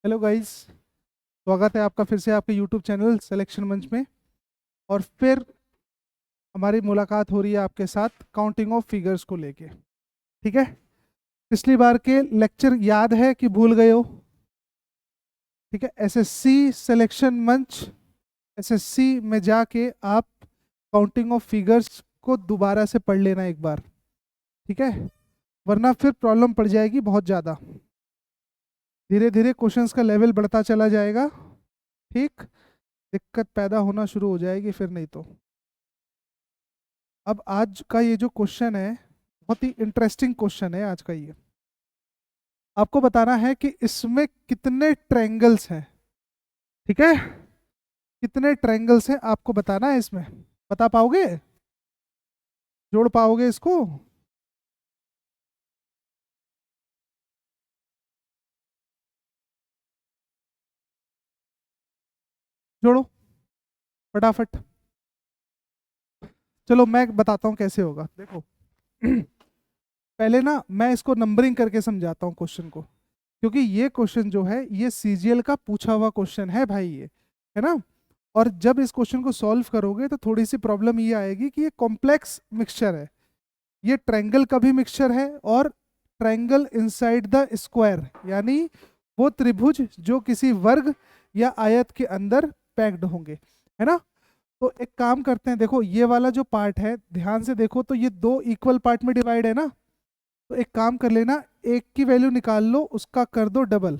Hello guys. स्वागत है आपका फिर से आपके यूट्यूब चैनल सिलेक्शन मंच में। और फिर हमारी मुलाकात हो रही है आपके साथ काउंटिंग ऑफ फिगर्स को लेके। ठीक है। पिछली बार के लेक्चर याद है कि भूल गए हो? ठीक है। एसएससी सिलेक्शन मंच, एसएससी में जाके आप काउंटिंग ऑफ फिगर्स को दोबारा से पढ़ लेना एक बार। ठीक है। वरना फिर प्रॉब्लम पड़ जाएगी बहुत ज़्यादा। धीरे धीरे क्वेश्चंस का लेवल बढ़ता चला जाएगा। ठीक। दिक्कत पैदा होना शुरू हो जाएगी फिर नहीं तो। अब आज का ये जो क्वेश्चन है बहुत ही इंटरेस्टिंग क्वेश्चन है आज का ये। आपको बताना है कि इसमें कितने ट्रायंगल्स हैं। ठीक है। कितने ट्रायंगल्स हैं आपको बताना है इसमें। बता पाओगे? जोड़ पाओगे इसको? जोड़ो फटाफट। चलो मैं बताता हूँ कैसे होगा, देखो। पहले ना मैं इसको नंबरिंग करके समझाता हूँ क्वेश्चन को, क्योंकि ये क्वेश्चन जो है ये सीजीएल का पूछा हुआ क्वेश्चन है भाई, ये है ना। और जब इस क्वेश्चन को सॉल्व करोगे तो थोड़ी सी प्रॉब्लम ये आएगी कि ये कॉम्प्लेक्स मिक्सचर है। ये ट्रायंगल का भी मिक्सचर है और ट्रायंगल इनसाइड द स्क्वायर, यानी वो त्रिभुज जो किसी वर्ग या आयत के अंदर पैक्ड होंगे, है ना। तो एक काम करते हैं, देखो ये वाला जो पार्ट है ध्यान से देखो तो ये दो इक्वल पार्ट में डिवाइड है ना। तो एक काम कर लेना, एक की वैल्यू निकाल लो उसका कर दो डबल।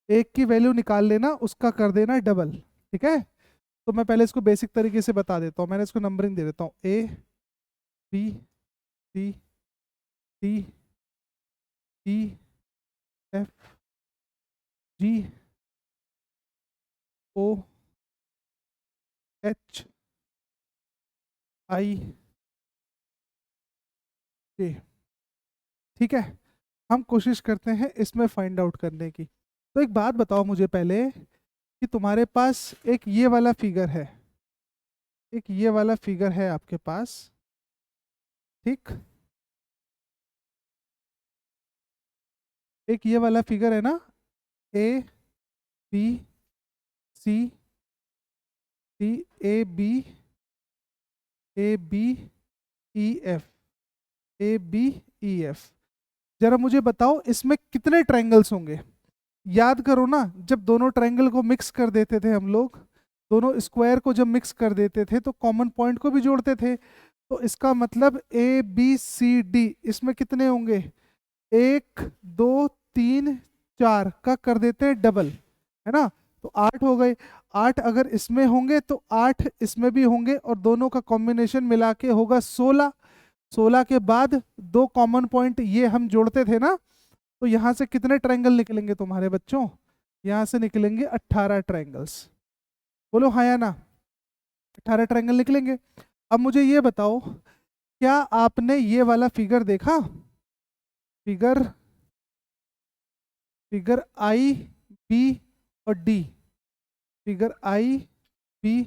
एक की वैल्यू निकाल लेना उसका कर देना डबल। ठीक है। तो मैं पहले इसको बेसिक तरीके से बता देता हूँ, मैंने इसको नंबरिंग दे देता हूँ। ए, B, C, D, E, F, ji, O, H, I, जे। ठीक है। हम कोशिश करते हैं इसमें फाइंड आउट करने की। तो एक बात बताओ मुझे पहले कि तुम्हारे पास एक ये वाला फिगर है, एक ये वाला फिगर है आपके पास। ठीक। एक ये वाला फिगर है ना। ए, बी, सी, डी, ए, बी, ए, बी, ई, एफ, ए, बी, ई, एफ। जरा मुझे बताओ इसमें कितने ट्रायंगल्स होंगे। याद करो ना, जब दोनों ट्रायंगल को मिक्स कर देते थे हम लोग, दोनों स्क्वायर को जब मिक्स कर देते थे तो कॉमन पॉइंट को भी जोड़ते थे। तो इसका मतलब ए, बी, सी, डी इसमें कितने होंगे? एक, दो, तीन, चार का कर देते हैं डबल, है ना। तो 8 हो गए। 8 अगर इसमें होंगे तो 8 इसमें भी होंगे और दोनों का कॉम्बिनेशन मिला के होगा 16। 16 के बाद दो कॉमन पॉइंट ये हम जोड़ते थे ना। तो यहाँ से कितने ट्रायंगल निकलेंगे तुम्हारे बच्चों? यहाँ से निकलेंगे 18 ट्रायंगल्स। बोलो हाँ या ना। 18 ट्रायंगल निकलेंगे। अब मुझे ये बताओ, क्या आपने ये वाला फिगर देखा? फिगर, फिगर आई, बी और डी। फिगर आई, बी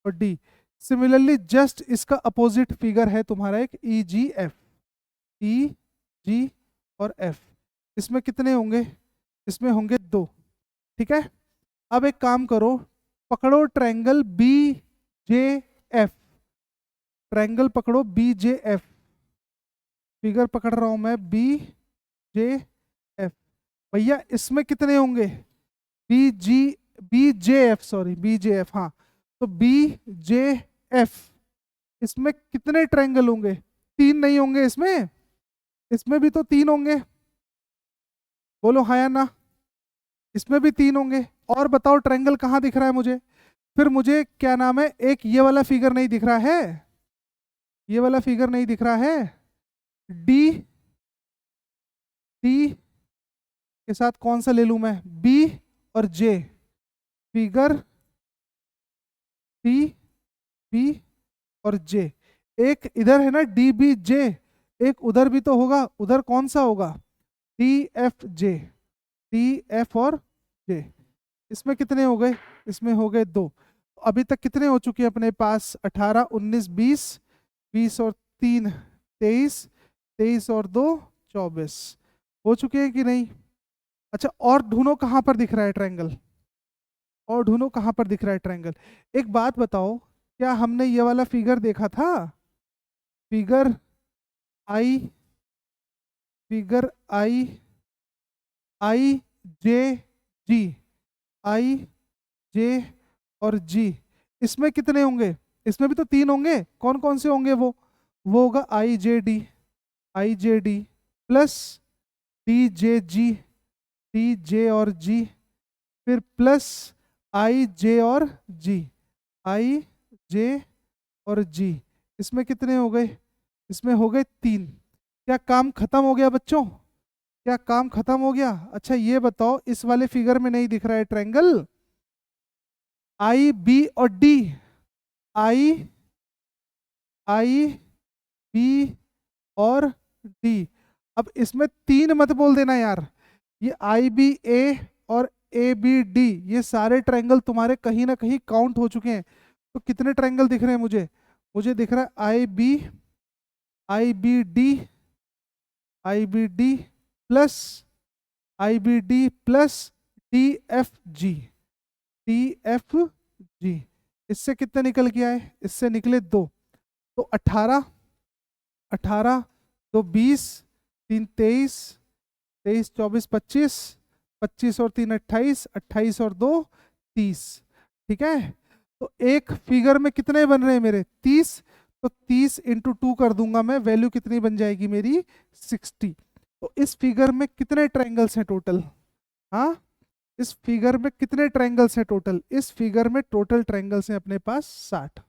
और डी। सिमिलरली जस्ट इसका अपोजिट फिगर है तुम्हारा एक ई, जी, एफ। ई, जी और एफ। इसमें कितने होंगे? इसमें होंगे दो। ठीक है। अब एक काम करो, पकड़ो ट्रायंगल बी, जे, एफ। ट्रायंगल पकड़ो बी, जे, एफ। फिगर पकड़ रहा हूं मैं, बी, जे, एफ। भैया इसमें कितने होंगे? बी, जी, बी, जे, एफ, सॉरी बी, जे, एफ, हाँ। तो बी, जे, एफ इसमें कितने ट्रायंगल होंगे? तीन नहीं होंगे इसमें? इसमें भी तो तीन होंगे। बोलो हाँ या ना। इसमें भी तीन होंगे। और बताओ ट्रायंगल कहाँ दिख रहा है मुझे? फिर मुझे क्या नाम है, एक ये वाला फिगर नहीं दिख रहा है? ये वाला फिगर नहीं दिख रहा है? डी, डी के साथ कौन सा ले लूं मैं? बी और जे। फिगर डी, बी और जे। एक इधर है ना डी, बी, जे। एक उधर भी तो होगा, उधर कौन सा होगा? डी, एफ, जे। डी, एफ और जे। इसमें कितने हो गए? इसमें हो गए दो। अभी तक कितने हो चुके हैं अपने पास? 18, 19, 20। 20 और 3 23। 23 और 2 24। हो चुके हैं कि नहीं? अच्छा, और ढूंढो कहाँ पर दिख रहा है ट्रायंगल, और ढूंढो कहाँ पर दिख रहा है ट्रायंगल। एक बात बताओ, क्या हमने ये वाला फिगर देखा था? फिगर आई, फिगर आई, आई जे जी, आई जे और जी, इसमें कितने होंगे? इसमें भी तो तीन होंगे, कौन कौन से होंगे वो होगा आई जे डी, आई जे डी प्लस डी जे जी, डी जे और जी, फिर प्लस आई जे और जी, आई जे और जी, इसमें कितने हो गए? इसमें हो गए तीन। क्या काम खत्म हो गया बच्चों? क्या काम खत्म हो गया? अच्छा ये बताओ, इस वाले फिगर में नहीं दिख रहा है ट्रायंगल आई बी और डी, आई, आई बी और डी। अब इसमें तीन मत बोल देना यार, ये आई बी ए और ए बी डी, ये सारे ट्रायंगल तुम्हारे कहीं ना कहीं काउंट हो चुके हैं। तो कितने ट्रायंगल दिख रहे हैं मुझे? मुझे दिख रहा है I B, I B D, I B D plus, I B D plus D F G, D F G. इससे कितने निकल के आए? इससे निकले दो, तो 18, 18 दो 20, तीन 23, 23 24 25, 25 और तीन 28, 28 और दो 30। ठीक है, तो एक फिगर में कितने बन रहे हैं मेरे? 30। तो 30 इंटू 2 कर दूंगा मैं, वैल्यू कितनी बन जाएगी मेरी? 60। तो इस फिगर में कितने ट्रायंगल्स हैं टोटल? हाँ, इस फिगर में कितने ट्रायंगल्स हैं टोटल? इस फिगर में टोटल ट्रायंगल्स हैं अपने पास 60।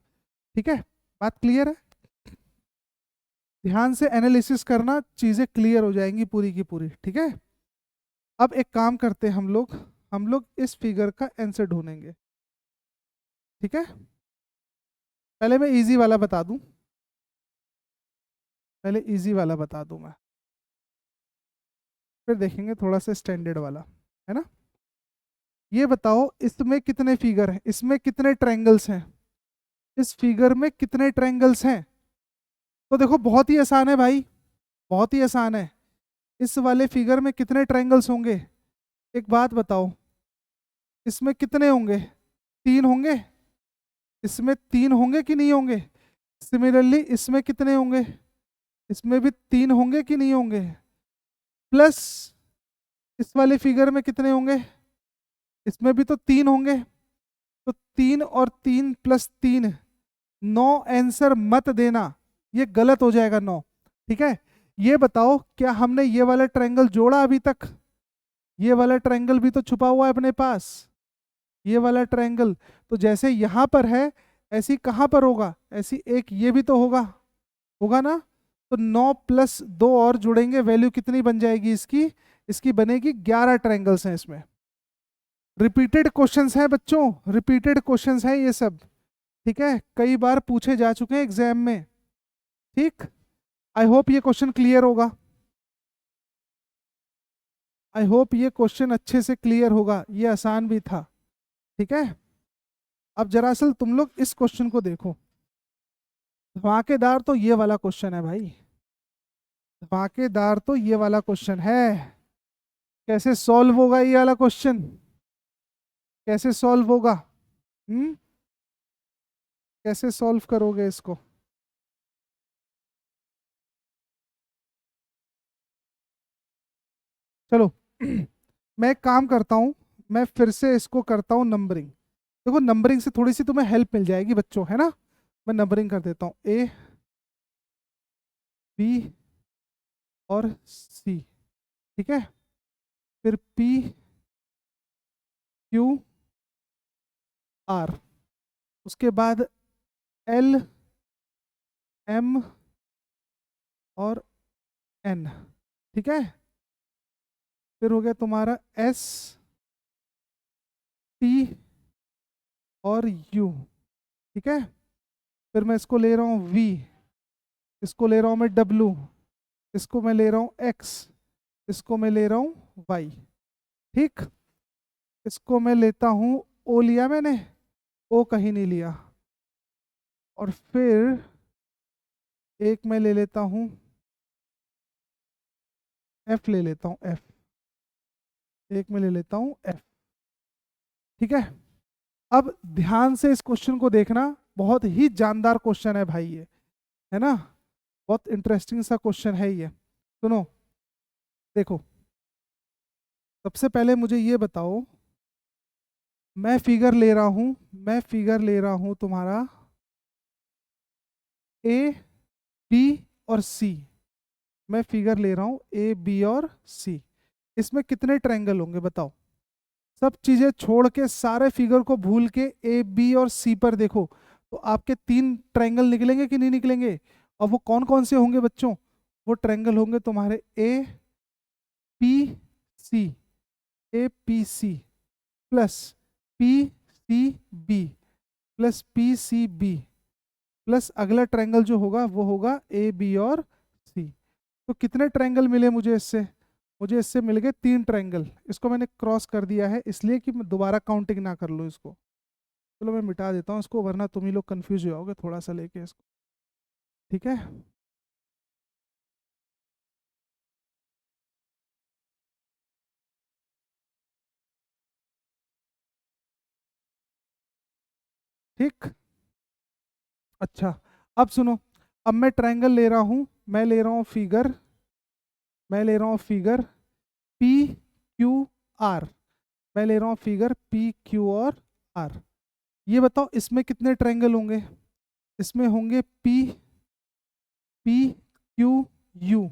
ठीक है, बात क्लियर है? ध्यान से एनालिसिस करना, चीजें क्लियर हो जाएंगी पूरी की पूरी। ठीक है, अब एक काम करते हैं हम लोग इस फिगर का आंसर ढूंढेंगे। ठीक है, पहले मैं इजी वाला बता दूं, पहले इजी वाला बता दूं मैं, फिर देखेंगे थोड़ा सा स्टैंडर्ड वाला, है ना। ये बताओ, इसमें कितने फिगर हैं, इसमें कितने ट्रायंगल्स हैं, इस फिगर में कितने ट्रायंगल्स हैं? तो देखो बहुत ही आसान है भाई, बहुत ही आसान है। इस वाले फिगर में कितने ट्रायंगल्स होंगे? एक बात बताओ, इसमें कितने होंगे? तीन होंगे। इसमें तीन होंगे कि नहीं होंगे? सिमिलरली इसमें कितने होंगे? इसमें भी तीन होंगे कि नहीं होंगे? प्लस इस वाले फिगर में कितने होंगे? इसमें भी तो तीन होंगे। तो तीन और तीन प्लस तीन, नौ आंसर मत देना, ये गलत हो जाएगा नौ। ठीक है, ये बताओ, क्या हमने ये वाला ट्रायंगल जोड़ा अभी तक? ये वाला ट्रायंगल भी तो छुपा हुआ है अपने पास, ये वाला ट्रायंगल। तो जैसे यहाँ पर है, ऐसी कहाँ पर होगा? ऐसी एक ये भी तो होगा, होगा ना। तो 9 प्लस 2 और जुड़ेंगे, वैल्यू कितनी बन जाएगी इसकी? इसकी बनेगी 11 ट्रायंगल्स हैं इसमें। रिपीटेड क्वेश्चंस हैं बच्चों, रिपीटेड क्वेश्चंस हैं ये सब। ठीक है, कई बार पूछे जा चुके हैं एग्जाम में। ठीक, आई होप ये क्वेश्चन क्लियर होगा, आई होप ये क्वेश्चन अच्छे से क्लियर होगा, ये आसान भी था। ठीक है, अब दरअसल तुम लोग इस क्वेश्चन को देखो, धमाकेदार तो ये वाला क्वेश्चन है भाई, धमाकेदार तो ये वाला क्वेश्चन है। कैसे सॉल्व होगा ये वाला क्वेश्चन? कैसे सॉल्व होगा? हम्म, कैसे सॉल्व करोगे इसको? चलो मैं एक काम करता हूँ, मैं फिर से इसको करता हूँ नंबरिंग। देखो नंबरिंग से थोड़ी सी तुम्हें हेल्प मिल जाएगी बच्चों, है ना। मैं नंबरिंग कर देता हूँ, ए बी और सी। ठीक है, फिर पी क्यू आर, उसके बाद एल एम और एन। ठीक है, फिर हो गया तुम्हारा एस टी और यू। ठीक है, फिर मैं इसको ले रहा हूँ वी, इसको ले रहा हूँ मैं डब्लू, इसको मैं ले रहा हूँ एक्स, इसको मैं ले रहा हूँ वाई। ठीक, इसको मैं लेता हूँ, ओ लिया मैंने, ओ कहीं नहीं लिया। और फिर एक मैं ले लेता हूँ, एफ ले लेता हूँ, एफ। एक में ले लेता हूँ एफ। ठीक है, अब ध्यान से इस क्वेश्चन को देखना, बहुत ही जानदार क्वेश्चन है भाई ये, है ना, बहुत इंटरेस्टिंग सा क्वेश्चन है ये। सुनो, देखो, सबसे पहले मुझे ये बताओ, मैं फिगर ले रहा हूं, मैं फिगर ले रहा हूं तुम्हारा ए बी और सी। मैं फिगर ले रहा हूं ए बी और सी। इसमें कितने ट्रायंगल होंगे बताओ? सब चीजें छोड़ के, सारे फिगर को भूल के ए बी और सी पर देखो, तो आपके 3 ट्रायंगल निकलेंगे कि नहीं निकलेंगे? और वो कौन कौन से होंगे बच्चों? वो ट्रायंगल होंगे तुम्हारे A P C, A P C plus P C B plus P C B plus अगला ट्रायंगल जो होगा वो होगा ए बी और सी। तो कितने ट्रायंगल मिले मुझे इससे? मुझे इससे मिल गए 3 ट्रायंगल। इसको मैंने क्रॉस कर दिया है इसलिए कि मैं दोबारा काउंटिंग ना कर लूँ इसको। चलो मैं मिटा देता हूँ इसको, वरना तुम ही लोग कंफ्यूज हो जाओगे थोड़ा सा लेके इसको। ठीक है, ठीक। अच्छा, अब सुनो, अब मैं ट्रायंगल ले रहा हूँ, मैं ले रहा हूँ फिगर, मैं ले रहा हूँ फिगर पी क्यू आर, मैं ले रहा हूँ फिगर पी क्यू और आर। ये बताओ इसमें कितने ट्रायंगल होंगे? इसमें होंगे P P Q U,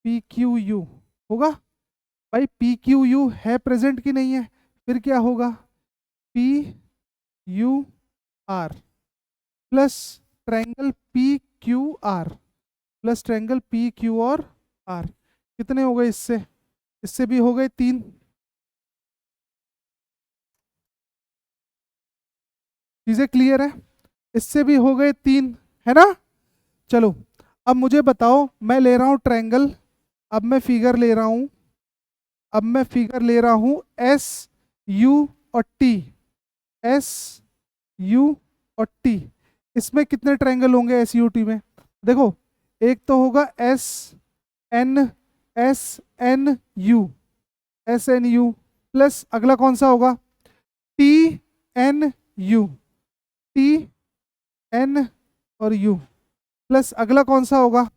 P Q U होगा। भाई पी क्यू यू है प्रेजेंट कि नहीं है? फिर क्या होगा? P U R plus triangle P Q R plus triangle P Q और आर। कितने हो गए इससे? इससे भी हो गए 3। चीजें क्लियर है? इससे भी हो गए 3, है ना? चलो, अब मुझे बताओ, मैं ले रहा हूँ ट्रायंगल, अब मैं फिगर ले रहा हूँ, अब मैं फिगर ले रहा हूँ एस यू और टी, एस यू और टी। इसमें कितने ट्रायंगल होंगे एस यू टी में? देखो, एक तो होगा S N, S N U, S N U plus अगला कौन सा होगा? T N U, T N और यू प्लस अगला कौन सा होगा?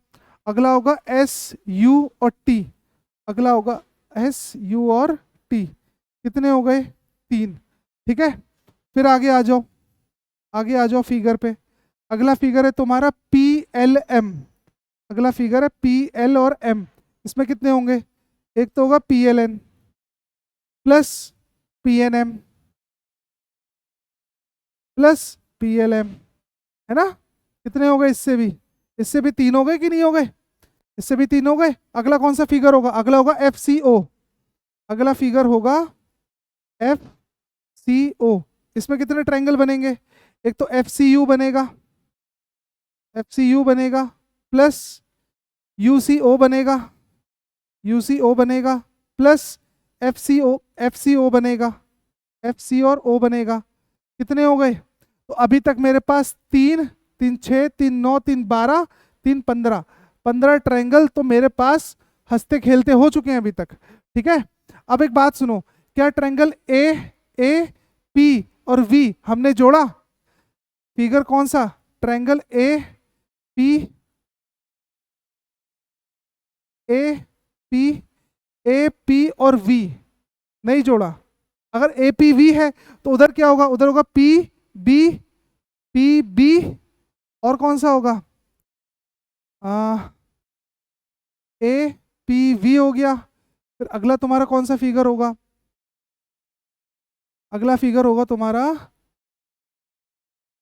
अगला होगा एस यू और टी, अगला होगा एस यू और टी। कितने हो गए? 3। ठीक है, फिर आगे आ जाओ, आगे आ जाओ फिगर पे। अगला फिगर है तुम्हारा पी एल एम, अगला फिगर है पी एल और एम। इसमें कितने होंगे? एक तो होगा P L N plus P N M plus P L M, है ना? कितने हो गए इससे भी? इससे भी 3 हो गए कि नहीं हो गए? इससे भी 3 हो गए। अगला कौन सा फिगर होगा? अगला होगा एफ सी ओ, अगला फिगर होगा एफ सी ओ। इसमें कितने ट्रायंगल बनेंगे? एक तो एफ सी यू बनेगा, एफ सी यू बनेगा प्लस यू सी ओ बनेगा, यू सी ओ बनेगा प्लस एफ सी ओ, एफ सी ओ बनेगा, एफ सी और ओ बनेगा। कितने हो गए? तो अभी तक मेरे पास 3, 3 6, 3 9, 3 12, 3 15, 15 ट्रायंगल तो मेरे पास हंसते खेलते हो चुके हैं अभी तक। ठीक है, अब एक बात सुनो, क्या ट्रायंगल ए, ए पी और वी हमने जोड़ा? फिगर कौन सा? Triangle A P, A P, A P और वी नहीं जोड़ा। अगर ए पी वी है तो उधर क्या होगा? उधर होगा पी बी, पी बी और कौन सा होगा? ए पी वी हो गया। फिर अगला तुम्हारा कौन सा फिगर होगा? अगला फिगर होगा तुम्हारा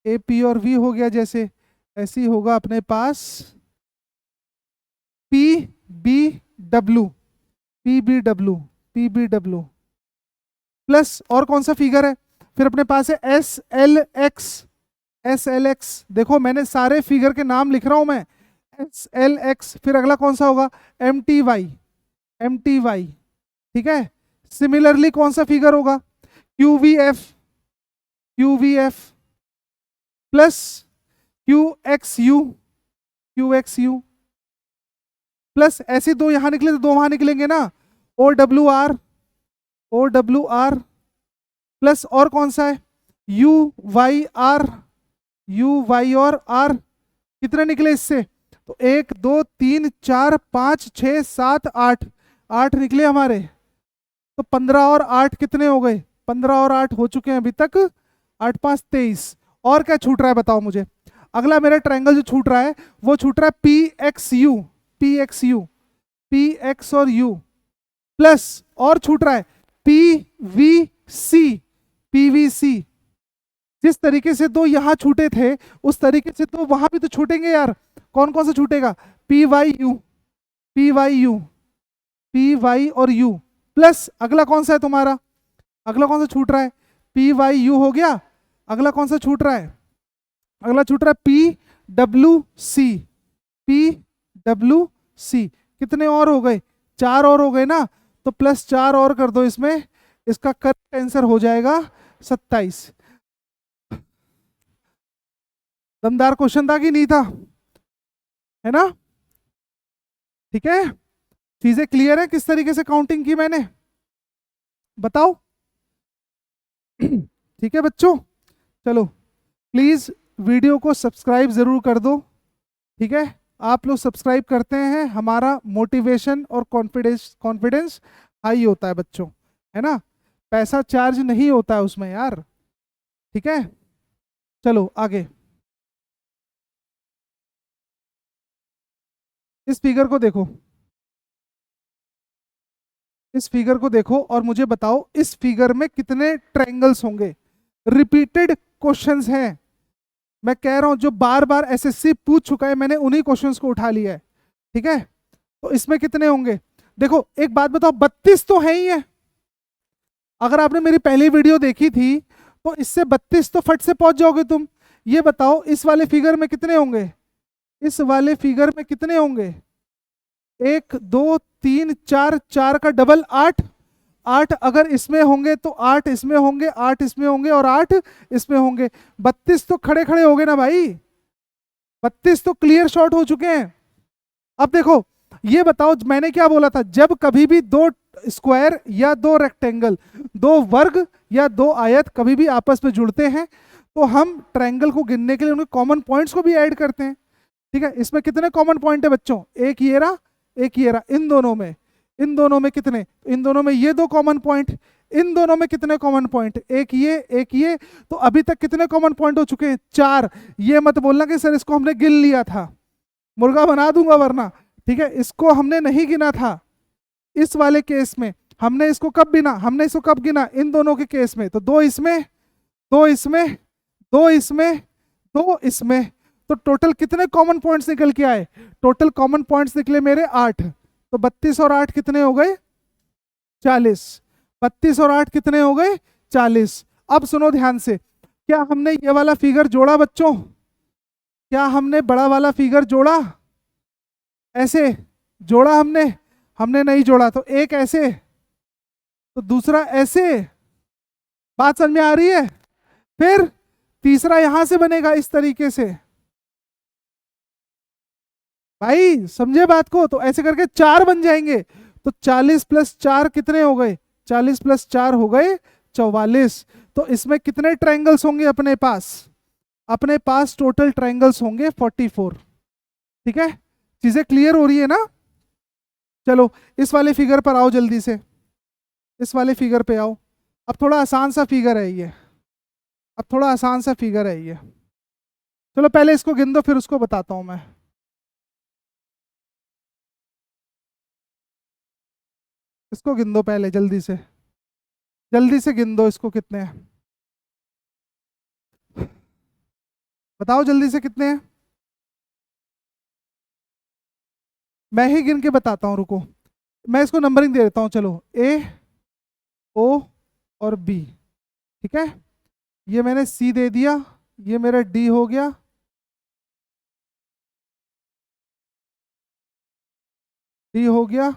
ए पी और वी हो गया, जैसे ऐसे ही होगा अपने पास P B W, P B W, P B W plus और कौन सा फिगर है? फिर अपने पास है S L X, S L X. देखो मैंने सारे फिगर के नाम लिख रहा हूं मैं, एस एल एक्स। फिर अगला कौन सा होगा? M T Y, M T Y. ठीक है, सिमिलरली कौन सा फिगर होगा? Q V F, Q V F plus Q X U, Q X U plus ऐसे 2 यहां निकले तो 2 वहां निकलेंगे ना, O W R, OWR plus और कौन सा है UYR, UY और R, कितने निकले इससे? तो 1 2 3 4 5 6 7 8, 8 निकले हमारे। तो 15 और 8 कितने हो गए? 15 और 8 हो चुके हैं अभी तक, 8 5 23। और क्या छूट रहा है बताओ मुझे? अगला मेरा ट्रायंगल जो छूट रहा है वो छूट रहा है PXU, PXU, PX और U प्लस और छूट रहा है PVC, PVC। जिस तरीके से दो यहां छूटे थे उस तरीके से तो वहां भी तो छूटेंगे यार। कौन कौन सा छूटेगा? PYU, PYU, PY और U प्लस अगला कौन सा है तुम्हारा? अगला कौन सा छूट रहा है? PYU हो गया। अगला कौन सा छूट रहा है? अगला छूट रहा है PWC, PWC। कितने और हो गए? 4 और हो गए ना, तो प्लस 4 और कर दो इसमें, इसका करेक्ट आंसर हो जाएगा 27। दमदार क्वेश्चन था कि नहीं था? है ना? ठीक है, चीजें क्लियर है किस तरीके से काउंटिंग की मैंने? बताओ। ठीक है बच्चों, चलो प्लीज वीडियो को सब्सक्राइब जरूर कर दो। ठीक है, आप लोग सब्सक्राइब करते हैं, हमारा मोटिवेशन और कॉन्फिडेंस कॉन्फिडेंस हाई होता है बच्चों, है ना? पैसा चार्ज नहीं होता है उसमें यार। ठीक है, चलो आगे। इस फिगर को देखो, इस फिगर को देखो और मुझे बताओ इस फिगर में कितने ट्रायंगल्स होंगे? रिपीटेड क्वेश्चंस हैं, मैं कह रहा हूं जो बार बार एसएससी पूछ चुका है, मैंने उन्हीं क्वेश्चंस को उठा लिया है। ठीक है, तो इसमें कितने होंगे? देखो एक बात बताओ, 32 तो है ही है। अगर आपने मेरी पहली वीडियो देखी थी तो इससे 32 तो फट से पहुंच जाओगे तुम। ये बताओ इस वाले फिगर में कितने होंगे? इस वाले फिगर में कितने होंगे? 1 2 3 4, 4 का डबल 8, 8 अगर इसमें होंगे तो 8 इसमें होंगे, 8 इसमें होंगे और 8 इसमें होंगे। 32 तो खड़े खड़े हो गए ना भाई, 32 तो क्लियर शॉट हो चुके हैं। अब देखो ये बताओ, मैंने क्या बोला था? जब कभी भी दो स्क्वायर या दो रेक्टेंगल, दो वर्ग या दो आयत कभी भी आपस में जुड़ते हैं तो हम ट्रायंगल को गिनने के लिए उनके कॉमन पॉइंट्स को भी ऐड करते हैं। ठीक है, इसमें कितने कॉमन पॉइंट है बच्चों? एक ये रहा, एक ये रहा। इन दोनों में, इन दोनों में कितने? इन दोनों में ये दो कॉमन पॉइंट। इन दोनों में कितने कॉमन पॉइंट? एक ये, एक ये। तो अभी तक कितने कॉमन पॉइंट हो चुके हैं? 4। ये मत बोलना कि सर इसको हमने गिन लिया था, मुर्गा बना दूंगा वरना। ठीक है, इसको हमने नहीं गिना था इस वाले केस में। हमने इसको कब गिना? हमने इसको कब गिना? इन दोनों के केस में। तो 2 इसमें, 2 इसमें, 2 इसमें, 2 इसमें। तो टोटल कितने कॉमन पॉइंट्स निकल के आए? टोटल कॉमन पॉइंट्स निकले मेरे 8। तो 32 और 8 कितने हो गए? 40। 32 और 8 कितने हो गए? 40। अब सुनो ध्यान से, क्या हमने ये वाला फिगर जोड़ा बच्चों? क्या हमने बड़ा वाला फिगर जोड़ा? ऐसे जोड़ा हमने? हमने नहीं जोड़ा। तो एक ऐसे, तो दूसरा ऐसे। बात समझ में आ रही है? फिर तीसरा यहां से बनेगा इस तरीके से। भाई समझे बात को? तो ऐसे करके 4 बन जाएंगे। तो 40 प्लस 4 कितने हो गए? 40 प्लस 4 हो गए 44। तो इसमें कितने ट्रायंगल्स होंगे अपने पास? अपने पास टोटल ट्रायंगल्स होंगे 44। ठीक है, चीजें क्लियर हो रही है ना? चलो इस वाले फिगर पर आओ जल्दी से, इस वाले फिगर पे आओ। अब थोड़ा आसान सा फिगर है ये, अब थोड़ा आसान सा फिगर है ये। चलो पहले इसको गिन दो फिर उसको बताता हूं मैं। इसको गिन दो पहले जल्दी से, जल्दी से गिन दो इसको कितने हैं। बताओ जल्दी से कितने हैं। मैं ही गिन के बताता हूँ, रुको। मैं इसको नंबरिंग दे देता हूँ, चलो ए, ओ और बी। ठीक है, ये मैंने सी दे दिया, ये मेरा डी हो गया, डी हो गया,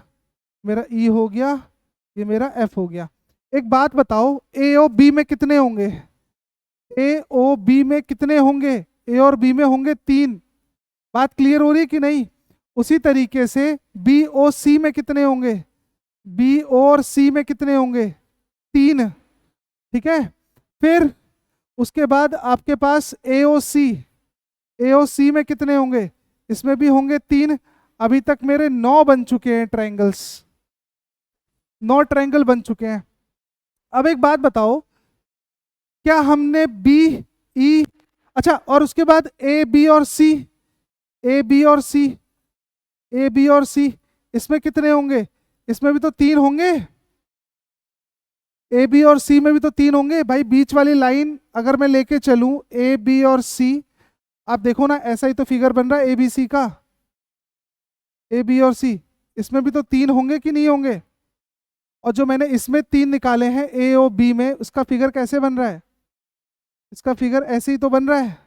मेरा ई हो गया, ये मेरा एफ हो गया। एक बात बताओ, ए और बी में कितने होंगे? ए ओ बी में कितने होंगे? ए और बी में होंगे 3। बात क्लियर हो रही है कि नहीं? उसी तरीके से बी ओ सी में कितने होंगे? बी ओ और सी में कितने होंगे? 3, ठीक है। फिर उसके बाद आपके पास AOC, AOC में कितने होंगे, इसमें भी होंगे 3। अभी तक मेरे 9 बन चुके हैं ट्रायंगल्स, 9 ट्रायंगल बन चुके हैं। अब एक बात बताओ, क्या हमने BE, अच्छा, और उसके बाद AB और C, AB और C, AB और C, इसमें कितने होंगे, इसमें भी तो 3 होंगे। AB और C में भी तो 3 होंगे भाई। बीच वाली लाइन अगर मैं लेके चलूं AB और C, आप देखो ना, ऐसा ही तो फिगर बन रहा है ABC का, AB और C, इसमें भी तो 3 होंगे कि नहीं होंगे। और जो मैंने इसमें 3 निकाले हैं A और B में, उसका फिगर कैसे बन रहा है, इसका फिगर ऐसे ही तो बन रहा है,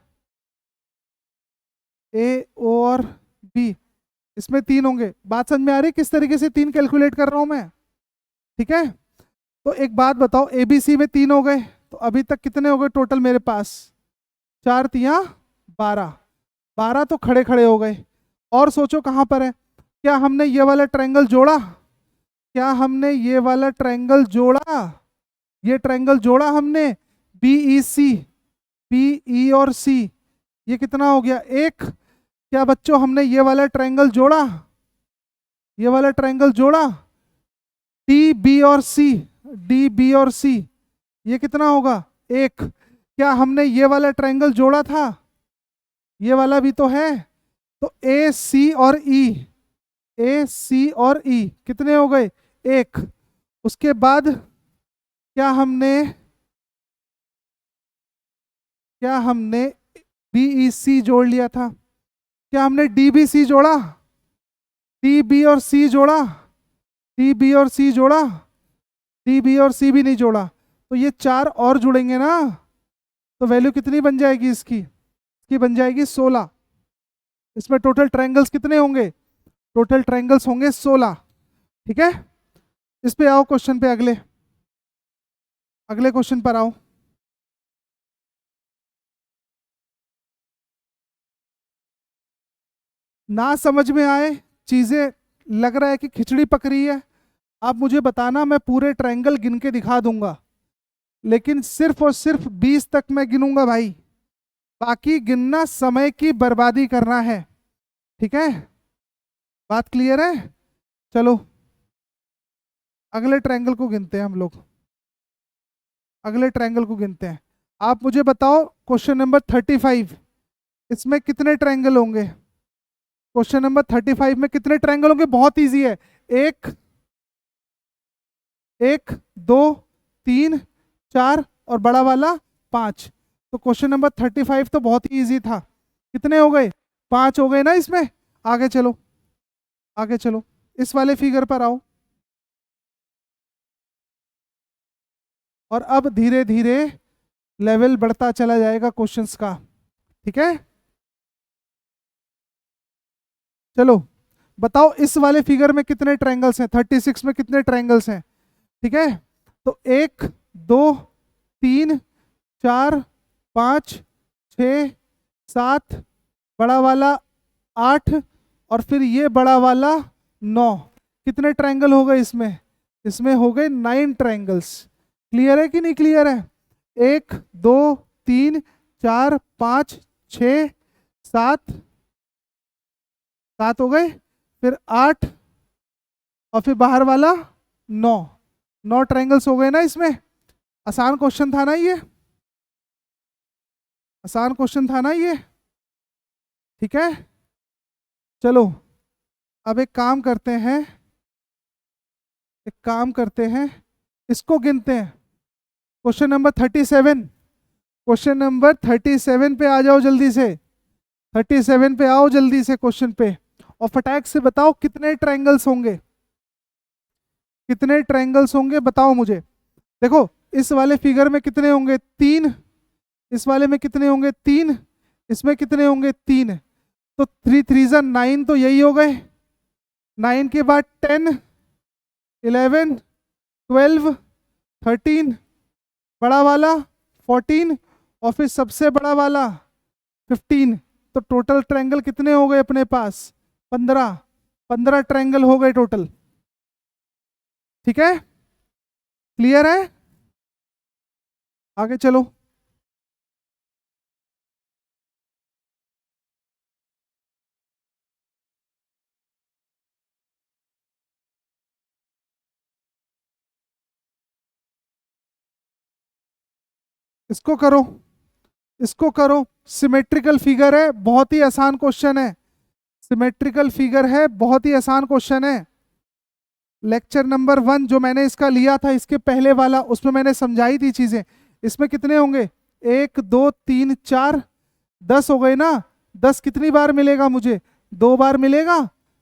A O और B, इसमें 3 होंगे। बात समझ में आ रही है किस तरीके से 3 कैलकुलेट कर रहा हूं मैं, ठीक है। तो एक बात बताओ, ABC में 3 हो गए, तो अभी तक कितने हो गए टोटल मेरे पास, 4 तिया 12, 12 तो खड़े खड़े हो गए। और सोचो कहाँ पर है, क्या हमने ये वाला ट्रायंगल जोड़ा, क्या हमने ये वाला ट्रायंगल जोड़ा, ये ट्रायंगल जोड़ा हमने, BEC, BE और C, ये कितना हो गया 1। क्या बच्चों हमने ये वाला ट्रायंगल जोड़ा, ये वाला ट्रायंगल जोड़ा, DB और C, DB और C, ये कितना होगा 1। क्या हमने ये वाला ट्रायंगल जोड़ा था, ये वाला भी तो है, तो AC और E, AC और E कितने हो गए 1। उसके बाद क्या हमने BEC जोड़ लिया था, क्या हमने DBC जोड़ा, DB और C जोड़ा, DB और C जोड़ा, DB और C भी नहीं जोड़ा, तो ये 4 और जुड़ेंगे ना, तो वैल्यू कितनी बन जाएगी इसकी, इसकी बन जाएगी 16। इसमें टोटल ट्रायंगल्स कितने होंगे, टोटल ट्रायंगल्स होंगे 16, ठीक है। इस पे आओ, क्वेश्चन पे, अगले अगले क्वेश्चन पर आओ। ना समझ में आए चीजें, लग रहा है कि खिचड़ी पक रही है, आप मुझे बताना, मैं पूरे ट्रायंगल गिन के दिखा दूंगा, लेकिन सिर्फ और सिर्फ 20 तक मैं गिनूंगा भाई, बाकी गिनना समय की बर्बादी करना है, ठीक है। बात क्लियर है। चलो अगले ट्रायंगल को गिनते हैं हम लोग, अगले ट्रायंगल को गिनते हैं। आप मुझे बताओ क्वेश्चन नंबर 35, इसमें कितने ट्रायंगल होंगे, क्वेश्चन नंबर 35 में कितने ट्रायंगल होंगे, बहुत इजी है, 1 1 2 3 4 और बड़ा वाला 5। तो क्वेश्चन नंबर 35 तो बहुत ही इजी था, कितने हो गए 5 हो गए ना इसमें। आगे चलो, आगे चलो, इस वाले फिगर पर आओ, और अब धीरे धीरे लेवल बढ़ता चला जाएगा क्वेश्चंस का, ठीक है। चलो बताओ इस वाले फिगर में कितने ट्रायंगल्स हैं, 36 में कितने ट्रायंगल्स हैं, ठीक है। तो 1 2 3 4 5 6 7, बड़ा वाला 8, और फिर ये बड़ा वाला 9, कितने ट्रायंगल हो गए इसमें, इसमें हो गए 9 ट्रायंगल्स। क्लियर है कि नहीं क्लियर है। 1 2 3 4 5 6 7, 7 हो गए, फिर 8, और फिर बाहर वाला 9, 9 ट्रायंगल्स हो गए ना इसमें। आसान क्वेश्चन था ना ये, आसान क्वेश्चन था ना ये, ठीक है। चलो अब एक काम करते हैं, एक काम करते हैं, इसको गिनते हैं, क्वेश्चन नंबर 37, क्वेश्चन नंबर 37 पे आ जाओ जल्दी से, 37 पे आओ जल्दी से क्वेश्चन पे, और फटाक से बताओ कितने ट्रायंगल्स होंगे, कितने ट्रायंगल्स होंगे बताओ मुझे। देखो इस वाले फिगर में कितने होंगे 3, इस वाले में कितने होंगे 3, इसमें कितने होंगे 3, तो 3 3 9, तो यही हो गए। 9 के बाद 10 11 12 13, बड़ा वाला 14, और फिर सबसे बड़ा वाला 15, तो टोटल ट्रायंगल कितने हो गए अपने पास 15, 15 ट्रायंगल हो गए टोटल, ठीक है। क्लियर है। आगे चलो। इसको करो, इसको करो। सिमेट्रिकल फिगर है, बहुत ही आसान क्वेश्चन है। सिमेट्रिकल फिगर है, बहुत ही आसान क्वेश्चन है। लेक्चर नंबर 1 जो मैंने इसका लिया था, इसके पहले वाला, उसमें मैंने समझाई थी चीजें। इसमें कितने होंगे? 1 2 3 4, 10 हो गए ना। 10 कितनी बार मिलेगा मुझे? 2 बार मिलेगा।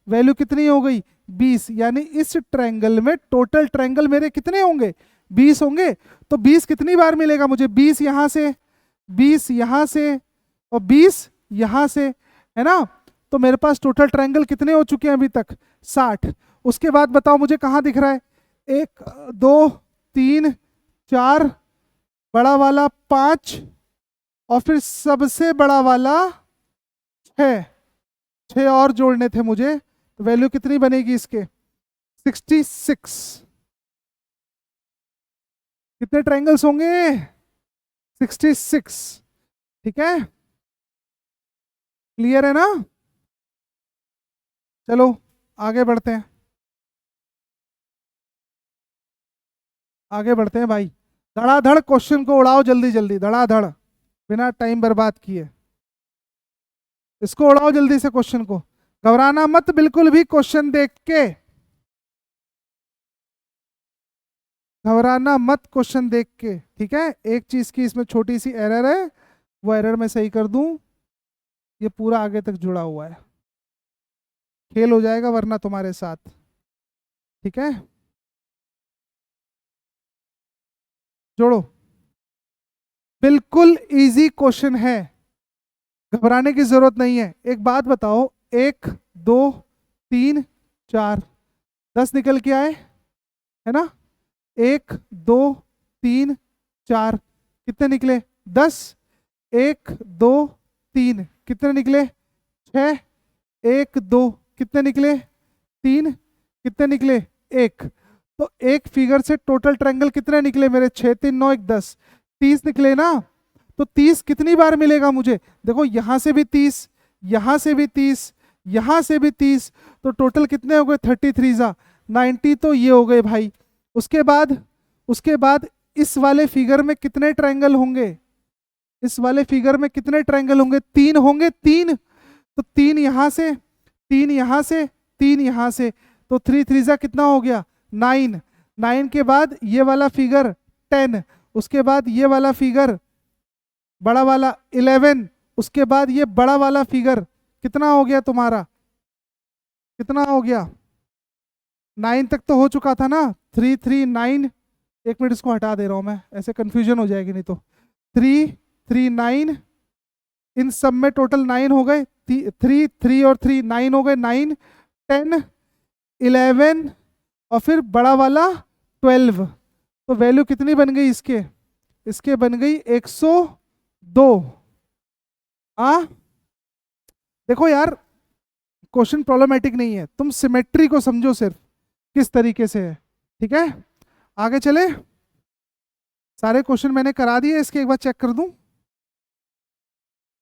वैल्यू कितनी हो गई? 20। यानी इस ट्रायंगल में टोटल ट्रायंगल मेरे कितने होंगे? 20 होंगे। तो 20 कितनी बार मिलेगा मुझे? 20 यहां से, 20 यहां से, और 20 यहां से, है ना। तो मेरे पास टोटल ट्रायंगल कितने हो चुके हैं अभी तक? 60। उसके बाद बताओ मुझे कहाँ दिख रहा है? 1 2 3 4, बड़ा वाला 5, और फिर सबसे बड़ा वाला 6। 6 और जोड़ने थे मुझे, तो वैल्यू कितनी बनेगी इसके? 66। कितने ट्रायंगल्स होंगे? 66। ठीक है, क्लियर है ना? चलो आगे बढ़ते हैं, आगे बढ़ते हैं भाई। धड़ाधड़ क्वेश्चन को उड़ाओ, जल्दी जल्दी, धड़ाधड़, बिना टाइम बर्बाद किए। इसको उड़ाओ जल्दी से क्वेश्चन को। घबराना मत बिल्कुल भी क्वेश्चन देख के, घबराना मत क्वेश्चन देख के, ठीक है। एक चीज की इसमें छोटी सी एरर है, वो एरर मैं सही कर दूं। ये पूरा आगे तक जुड़ा हुआ है, खेल हो जाएगा वरना तुम्हारे साथ, ठीक है। जोड़ो, बिल्कुल इजी क्वेश्चन है, घबराने की जरूरत नहीं है। एक बात बताओ, 1 2 3 4, 10 निकल के आए, है ना। 1 2 3 4, कितने निकले? 10। 1 2 3, कितने निकले? 6। 1 2, कितने निकले? 3। कितने निकले? 1। तो एक फिगर से टोटल ट्रायंगल कितने निकले मेरे? 6 3 9 1 10, 30 निकले ना। तो 30 कितनी बार मिलेगा मुझे? देखो यहां से भी 30, यहां से भी 30, यहां से भी 30, तो टोटल कितने हो गए? 33 जा 90, तो ये हो गए भाई। उसके बाद, उसके बाद इस वाले फिगर में कितने ट्रायंगल होंगे? इस वाले फिगर में कितने ट्रायंगल होंगे? 3 होंगे, 3। तो 3 यहां से, 3 यहां से, 3 यहां से, तो 3 3 जा कितना हो गया? 9। 9 के बाद ये वाला फिगर 10, उसके बाद ये वाला फिगर बड़ा वाला 11, उसके बाद ये बड़ा वाला फिगर कितना हो गया तुम्हारा? कितना हो गया? 9 तक तो हो चुका था ना, 3 3 9। एक मिनट, इसको हटा दे रहा हूं मैं, ऐसे कंफ्यूजन हो जाएगी नहीं तो। 3 3 9, इन सब में टोटल 9 हो गए। 3 3 और 3 9 हो गए, 9 10 11, और फिर बड़ा वाला 12। तो वैल्यू कितनी बन गई इसके? इसके बन गई 102। आ देखो यार, क्वेश्चन प्रॉब्लमेटिक नहीं है, तुम सिमेट्री को समझो सिर्फ किस तरीके से है, ठीक है। आगे चले। सारे क्वेश्चन मैंने करा दिए इसके, एक बार चेक कर दूं।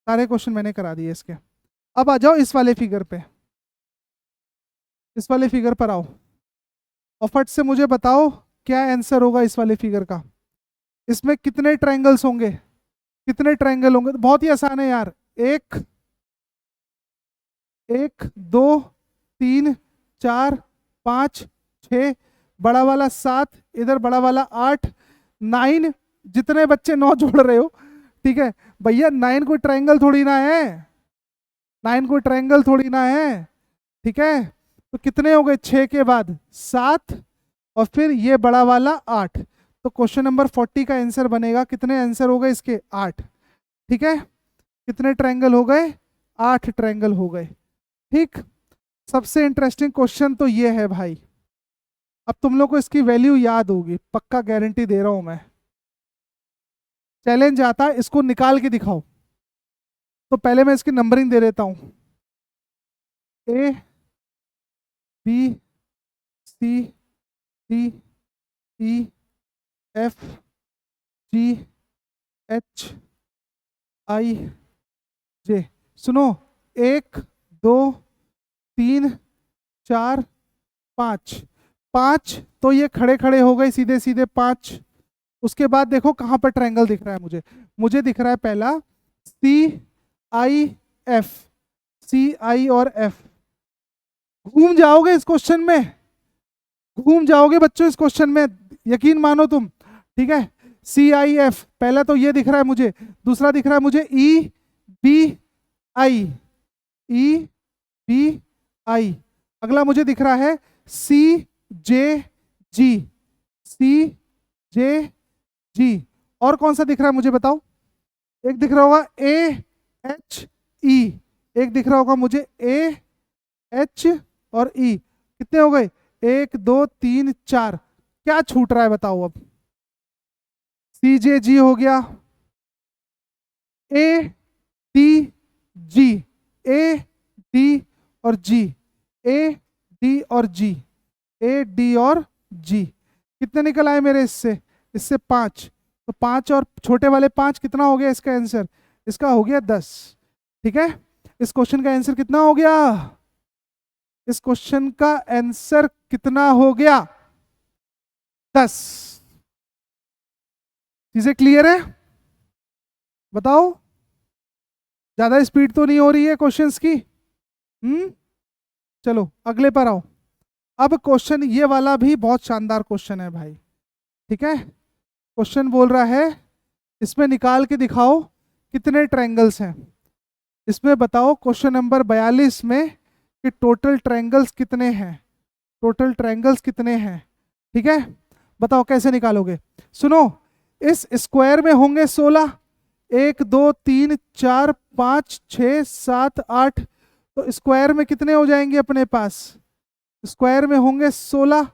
सारे क्वेश्चन मैंने करा दिए इसके। अब आ जाओ इस वाले फिगर पे, इस वाले फिगर पर आओ, और फट से मुझे बताओ क्या आंसर होगा इस वाले फिगर का। इसमें कितने ट्रायंगल्स होंगे? कितने ट्रायंगल होंगे? तो बहुत ही आसान है यार। एक, 1 2 3 4 5 6, बड़ा वाला 7, इधर बड़ा वाला 8, 9। जितने बच्चे 9 जोड़ रहे हो, ठीक है भैया, 9 कोई ट्रायंगल थोड़ी ना है, 9 कोई ट्रायंगल थोड़ी ना है, ठीक है। तो कितने हो गए? 6 के बाद 7, और फिर ये बड़ा वाला 8। तो क्वेश्चन नंबर 40 का आंसर बनेगा, कितने आंसर हो गए इसके? 8। ठीक है, कितने ट्रायंगल हो गए? 8 ट्रायंगल हो गए, ठीक। सबसे इंटरेस्टिंग क्वेश्चन तो ये है भाई, अब तुम लोग को इसकी वैल्यू याद होगी, पक्का गारंटी दे रहा हूं मैं। चैलेंज आता है, इसको निकाल के दिखाओ। तो पहले मैं इसकी नंबरिंग दे देता हूं। A B C D E F G H I J. सुनो, 1 2 3 4 5, 5 तो ये खड़े खड़े हो गए सीधे सीधे 5। उसके बाद देखो कहां पर ट्रायंगल दिख रहा है मुझे। मुझे दिख रहा है पहला सी आई एफ, सी आई और एफ। घूम जाओगे इस क्वेश्चन में, घूम जाओगे बच्चों इस क्वेश्चन में, यकीन मानो तुम। ठीक है, सी आई एफ पहला तो ये दिख रहा है मुझे, दूसरा दिख रहा है मुझे E B I, E B I. अगला मुझे दिख रहा है सी जे जी, सी जे जी। और कौन सा दिख रहा है मुझे बताओ? एक दिख रहा होगा ए एच ई, एक दिख रहा होगा मुझे ए एच और ई। कितने हो गए? 1 2 3 4। क्या छूट रहा है बताओ अब? सी जे जी हो गया, A D G, A D और जी, ए डी और जी, ए डी और जी। कितने निकल आए मेरे इससे? इससे 5। तो 5 और छोटे वाले 5 कितना हो गया इसका आंसर? इसका हो गया 10। ठीक है, इस क्वेश्चन का आंसर कितना हो गया? इस क्वेश्चन का आंसर कितना हो गया? 10। चीजें क्लियर है? बताओ, ज्यादा स्पीड तो नहीं हो रही है क्वेश्चंस की? चलो अगले पर आओ। अब क्वेश्चन ये वाला भी बहुत शानदार क्वेश्चन है भाई। ठीक है, क्वेश्चन बोल रहा है इसमें निकाल के दिखाओ कितने ट्रायंगल्स हैं। इसमें बताओ क्वेश्चन नंबर 42 में कि टोटल ट्रायंगल्स कितने हैं, टोटल ट्रायंगल्स कितने हैं। ठीक है, बताओ कैसे निकालोगे। सुनो, इस स्क्वायर में होंगे 16, 1 2 3 4 5 6 7 8। तो स्क्वायर में कितने हो जाएंगे अपने पास? स्क्वायर में होंगे 16।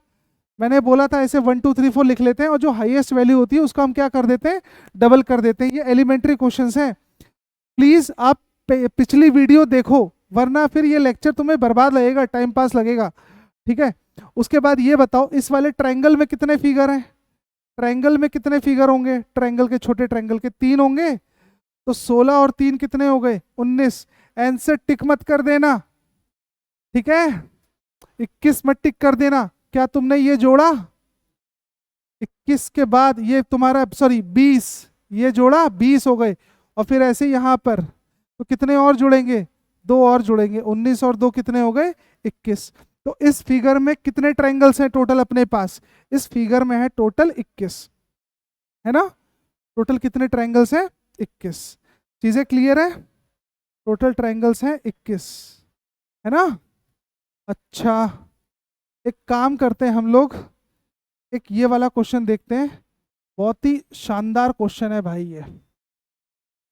मैंने बोला था ऐसे 1 2 3 4 लिख लेते हैं, और जो हाईएस्ट वैल्यू होती है उसका हम क्या कर देते हैं? डबल कर देते हैं। ये एलिमेंट्री क्वेश्चंस हैं, प्लीज आप पिछली वीडियो देखो, वरना फिर ये लेक्चर तुम्हें बर्बाद लगेगा, टाइम पास लगेगा। ठीक है, उसके बाद ये बताओ इस वाले ट्रायंगल में कितने फिगर हैं? ट्रायंगल में कितने फिगर होंगे? ट्रायंगल के, छोटे ट्रायंगल के 3 होंगे। तो 16 और 3 कितने हो गए? 19। आंसर टिक मत कर देना, ठीक है? 21 मत टिक कर देना। क्या तुमने ये जोड़ा? 21 के बाद ये तुम्हारा, सॉरी 20, ये जोड़ा 20 हो गए। और फिर ऐसे यहाँ पर तो कितने और जुड़ेंगे? 2 और जुड़ेंगे। 19 और 2 कितने हो गए? 21। तो इस फिगर में कितने ट्रायंगल्स हैं टोटल अपने पास? इस फिगर में है टोटल 21, है ना? टोटल कितने ट्रायंगल्स हैं? 21। चीजें क्लियर है? टोटल ट्रायंगल्स हैं 21, है ना? अच्छा, एक काम करते हैं हम लोग, एक ये वाला क्वेश्चन देखते हैं। बहुत ही शानदार क्वेश्चन है भाई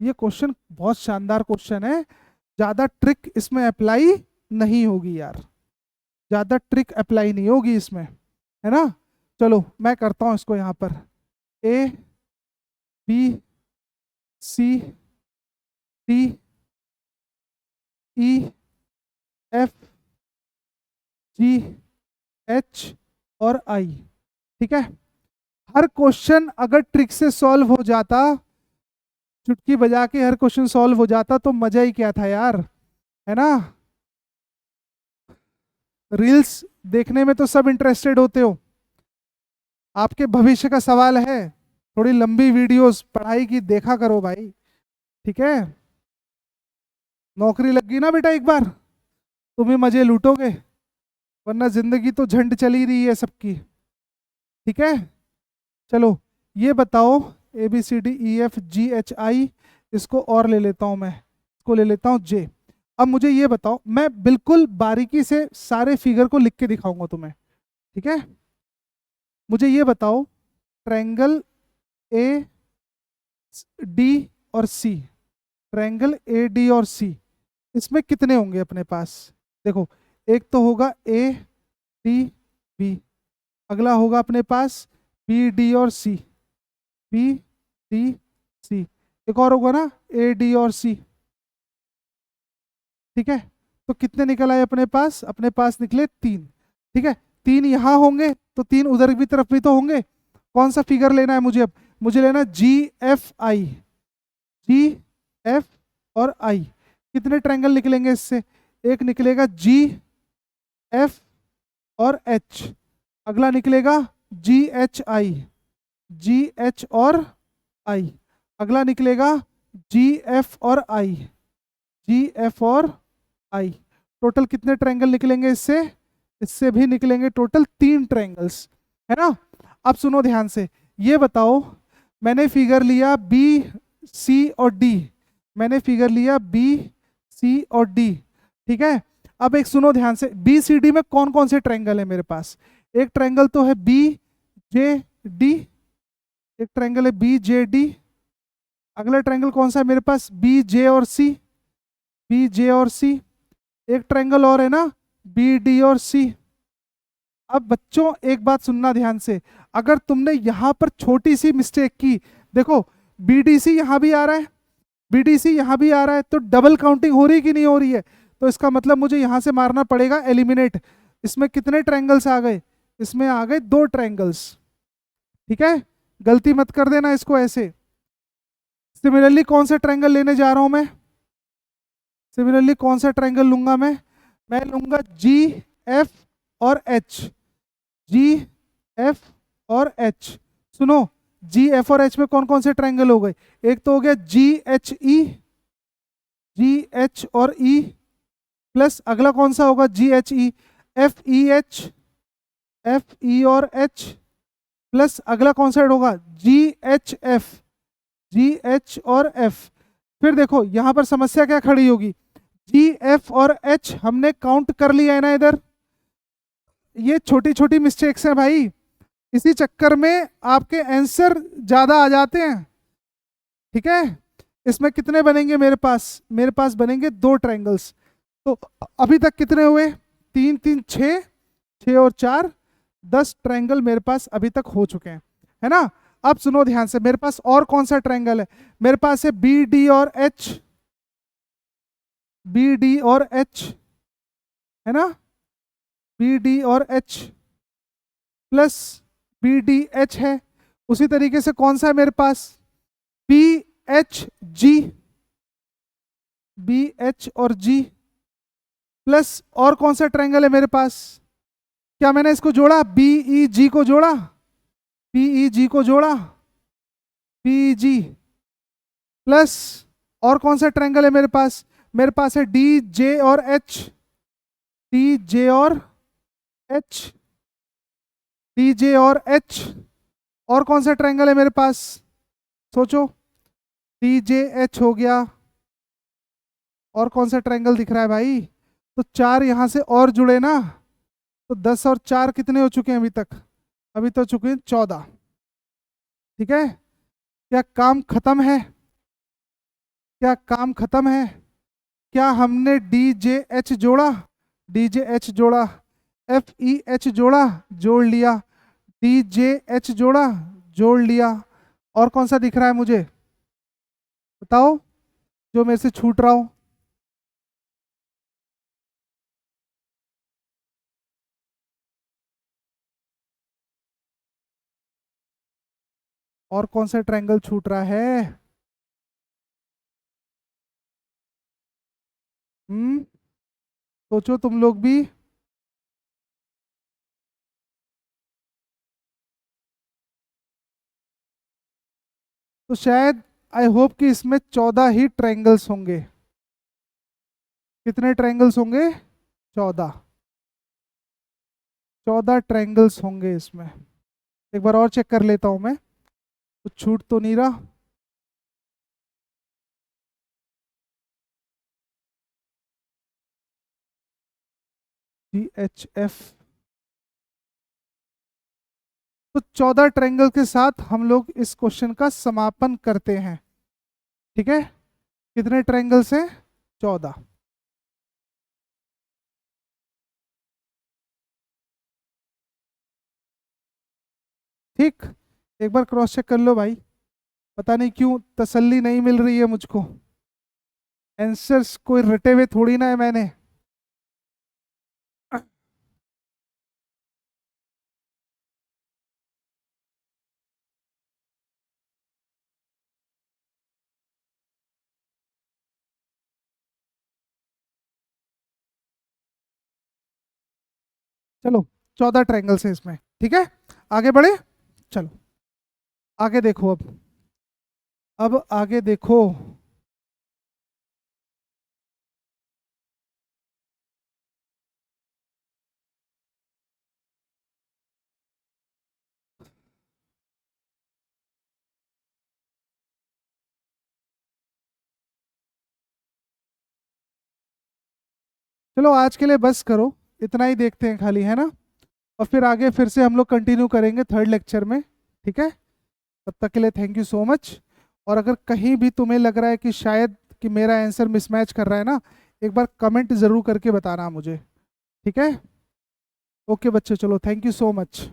ये क्वेश्चन बहुत शानदार क्वेश्चन है। ज्यादा ट्रिक इसमें अप्लाई नहीं होगी यार, ज्यादा ट्रिक अप्लाई नहीं होगी इसमें, है ना? चलो मैं करता हूं इसको यहां पर। A B C D E F G H और आई। ठीक है, हर क्वेश्चन अगर ट्रिक से सॉल्व हो जाता, चुटकी बजा के हर क्वेश्चन सॉल्व हो जाता, तो मजा ही क्या था यार, है ना? रील्स देखने में तो सब इंटरेस्टेड होते हो, आपके भविष्य का सवाल है। थोड़ी लंबी वीडियोस पढ़ाई की देखा करो भाई, ठीक है? नौकरी लग गई ना बेटा एक बार, तुम ही मजे लूटोगे, वरना जिंदगी तो झंड चली रही है सबकी। ठीक है, चलो ये बताओ A B C D E F G H I, इसको और ले लेता हूं मैं, इसको ले लेता हूं जे। अब मुझे ये बताओ, मैं बिल्कुल बारीकी से सारे फिगर को लिख के दिखाऊंगा तुम्हें, ठीक है? मुझे ये बताओ ट्रायंगल ए डी और सी, ट्रायंगल ए डी और सी, इसमें कितने होंगे अपने पास? देखो, एक तो होगा ए डी बी, अगला होगा अपने पास बी डी और सी, बी डी सी, एक और होगा ना ए डी और सी। ठीक है, तो कितने निकल आए अपने पास? अपने पास निकले 3। ठीक है, 3 यहाँ होंगे तो 3 उधर भी तरफ भी तो होंगे। कौन सा फिगर लेना है मुझे अब? मुझे लेना जी एफ आई, जी एफ और आई। कितने ट्रायंगल निकलेंगे इससे? एक निकलेगा जी एफ और एच, अगला निकलेगा जी एच आई, जी एच और आई, अगला निकलेगा जी एफ और आई, जी एफ और आई। टोटल कितने ट्रायंगल निकलेंगे इससे? इससे भी निकलेंगे टोटल 3 ट्रायंगल्स, है ना। अब सुनो ध्यान से, ये बताओ, मैंने फिगर लिया बी सी और डी, मैंने फिगर लिया बी सी और डी, ठीक है। अब एक सुनो ध्यान से, बी सी डी में कौन कौन से ट्रायंगल है मेरे पास? एक ट्रायंगल तो है बी जे डी, एक ट्रायंगल है बी जे डी, अगला ट्रायंगल कौन सा है मेरे पास? बी जे और सी, बी जे और सी, एक ट्रायंगल और है ना, बी डी और सी। अब बच्चों एक बात सुनना ध्यान से, अगर तुमने यहां पर छोटी सी मिस्टेक की, देखो बीडीसी यहां भी आ रहा है, बीडीसी यहां भी आ रहा है, तो डबल काउंटिंग हो रही कि नहीं हो रही है? तो इसका मतलब मुझे यहां से मारना पड़ेगा एलिमिनेट। इसमें कितने ट्रायंगल्स आ गए? इसमें आ गए 2 ट्रायंगल्स, ठीक है। गलती मत कर देना इसको ऐसे। सिमिलरली कौन सा ट्रायंगल लेने जा रहा हूं मैं? सिमिलरली कौन सा ट्रायंगल लूंगा मैं लूंगा जी एफ और एच, जी एफ और एच। सुनो, जी एफ और एच में कौन कौन से ट्रायंगल हो गए? एक तो हो गया जी एच ई, जी एच और ई, प्लस अगला कौन सा होगा? जी H E, F E H, F E और एच, प्लस अगला कौन सा होगा? जी एच एफ, जी एच और एफ। फिर देखो यहां पर समस्या क्या खड़ी होगी, जी एफ और एच हमने काउंट कर लिया है ना इधर, ये छोटी छोटी मिस्टेक्स हैं भाई, इसी चक्कर में आपके आंसर ज्यादा आ जाते हैं, ठीक है। इसमें कितने बनेंगे मेरे पास? मेरे पास बनेंगे 2 ट्रायंगल्स। तो अभी तक कितने हुए? 3 3 6, 6 और 4, 10 ट्रायंगल मेरे पास अभी तक हो चुके हैं, है ना। अब सुनो ध्यान से, मेरे पास और कौन सा ट्रायंगल है? मेरे पास है बी डी और एच, बी डी और एच, है ना, बी डी और H, plus B D H है। उसी तरीके से कौन सा है मेरे पास? B H G, B H और जी, प्लस और कौन सा ट्रायंगल है मेरे पास? क्या मैंने इसको जोड़ा? बी ई जी को जोड़ा, बी ई जी को जोड़ा, बी ई जी, प्लस और कौन सा ट्रायंगल है मेरे पास? मेरे पास है डी जे और एच, डी जे और एच, डी जे और एच। और कौन सा ट्रायंगल है मेरे पास? सोचो, डी जे एच हो गया, और कौन सा ट्रायंगल दिख रहा है भाई? तो 4 यहां से और जुड़े ना, तो 10 और 4 कितने हो चुके हैं अभी तक? अभी तो चुके हैं 14, ठीक है। क्या काम खत्म है? क्या काम खत्म है? क्या हमने डी जे एच जोड़ा, डी जे एच जोड़ा, एफ ई एच जोड़ा, जोड़ लिया, डी जे एच जोड़ा, जोड़ लिया, और कौन सा दिख रहा है मुझे? बताओ, जो मेरे से छूट रहा हो। और कौन सा ट्रायंगल छूट रहा है? हम्म, सोचो तुम लोग भी। तो शायद, आई होप कि इसमें 14 ही ट्रायंगल्स होंगे। कितने ट्रायंगल्स होंगे? 14, 14 ट्रायंगल्स होंगे इसमें। एक बार और चेक कर लेता हूं मैं, कुछ छूट तो नहीं रहा। जी एच एफ। तो 14 ट्रायंगल के साथ हम लोग इस क्वेश्चन का समापन करते हैं, ठीक है। कितने ट्रायंगल्स हैं? 14। ठीक, एक बार क्रॉस चेक कर लो भाई, पता नहीं क्यों तसल्ली नहीं मिल रही है मुझको। आंसर्स कोई रटे हुए थोड़ी ना है मैंने। चलो 14 ट्रायंगल्स हैं इसमें, ठीक है। आगे बढ़े, चलो आगे देखो अब आगे देखो। चलो आज के लिए बस करो, इतना ही देखते हैं खाली, है ना। और फिर आगे फिर से हम लोग कंटिन्यू करेंगे थर्ड लेक्चर में, ठीक है। तब तक के लिए थैंक यू सो मच। और अगर कहीं भी तुम्हें लग रहा है कि शायद कि मेरा आंसर मिसमैच कर रहा है ना, एक बार कमेंट ज़रूर करके बताना मुझे, ठीक है। ओके बच्चे, चलो थैंक यू सो मच।